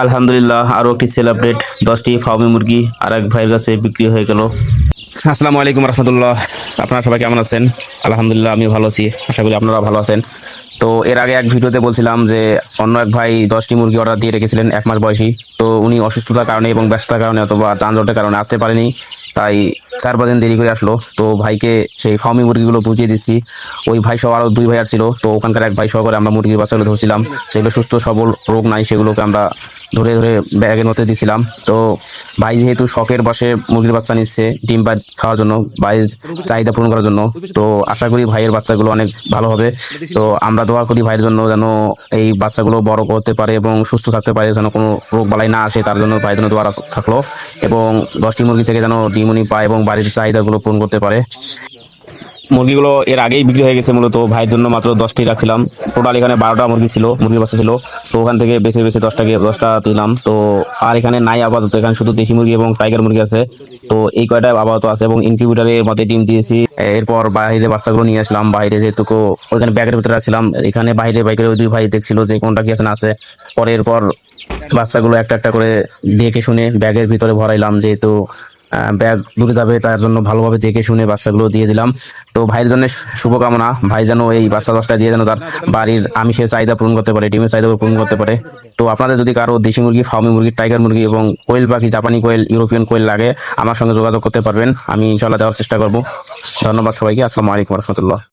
আলহামদুলিল্লাহ, আরও একটি সেল আপডেট। 10টি ফার্মি মুরগি আর এক ভাইয়ের কাছে বিক্রি হয়ে গেল। আসসালামু আলাইকুম রহমতুল্লাহ। আপনারা সবাই কেমন আছেন? আলহামদুলিল্লাহ, আমি ভালো আছি। আশা করি আপনারা ভালো আছেন। তো এর আগে এক ভিডিওতে বলছিলাম যে অন্য এক ভাই 10টি মুরগি অর্ডার দিয়ে রেখেছিলেন 1 মাস বয়সী। তো উনি অসুস্থতার কারণে এবং ব্যস্ততার কারণে অথবা যানজটের কারণে আসতে পারেনি, তাই 4-5 দিন দেরি করে আসলো। তো ভাইকে সেই ফার্মি মুরগিগুলো বুঝিয়ে দিচ্ছি। ওই ভাই সহ আরও 2 ভাই আর ছিল, তো ওখানকার এক ভাই সহকারে আমরা মুরগির বাচ্চাগুলো ধরছিলাম। সেগুলো সুস্থ সবল, রোগ নাই, সেগুলোকে আমরা ধরে ধরে ব্যাগের মধ্যে দিছিলাম। তো ভাই যেহেতু শখের বসে মুরগির বাচ্চা নিচ্ছে ডিম বা খাওয়ার জন্য, ভাইয়ের চাহিদা পূরণ করার জন্য, তো আশা করি ভাইয়ের বাচ্চাগুলো অনেক ভালো হবে। তো আমরা দোয়া করি ভাইয়ের জন্য যেন এই বাচ্চাগুলো বড় করতে পারে এবং সুস্থ থাকতে পারে, যেন কোনো রোগ বালাই না আসে, তার জন্য ভাইয়ের জন্য দোয়া থাকলো। এবং 10টি মুরগি থেকে যেন ডিম উনি পায় এবং বাড়ির চাহিদাগুলো পূরণ করতে পারে। মুরগিগুলো এর আগেই বিক্রি হয়ে গেছে, মূলত ভাইয়ের জন্য মাত্র 10টি রাখছিলাম। টোটাল এখানে 12টা মুরগি ছিল, মুরগির বাচ্চা ছিল। তো ওখান থেকে বেছে বেছে 10টা দিলাম। তো আর এখানে নাই আপাতত, এখানে শুধু দেশি মুরগি এবং টাইগার মুরগি আছে। তো এই কয়টা আপাতত আছে এবং ইনকিউবেটারের মধ্যে ডিম দিয়েছি। এরপর বাইরে বাচ্চাগুলো নিয়ে আসলাম বাইরে, যেহেতু ওইখানে ব্যাগের ভিতরে রাখছিলাম। এখানে বাইরে বাইকের ওই 2 ভাই দেখছিল যে কোনটা কি আছে না আছে। পরে এরপর বাচ্চাগুলো একটা একটা করে দেখে শুনে ব্যাগের ভিতরে ভরাইলাম, যেহেতু ব্যাগ দূরে যাবে, তার জন্য ভালোভাবে দেখে শুনে বাচ্চাগুলো দিয়ে দিলাম। তো ভাইয়ের জন্য শুভকামনা, ভাই যেন এই বাচ্চা 10টা দিয়ে যেন তার বাড়ির আমিষের চাহিদা পূরণ করতে পারে, ডিমের চাহিদা পূরণ করতে পারে। তো আপনাদের যদি কারো দেশি মুরগি, ফার্মি মুরগি, টাইগার মুরগি এবং কোয়েল পাখি, জাপানি কোয়েল, ইউরোপিয়ান কোয়েল লাগে, আমার সঙ্গে যোগাযোগ করতে পারবেন। আমি ইনশাল্লাহ দেওয়ার চেষ্টা করব। ধন্যবাদ সবাইকে। আসসালামু আলাইকুম রহমতুল্লাহ।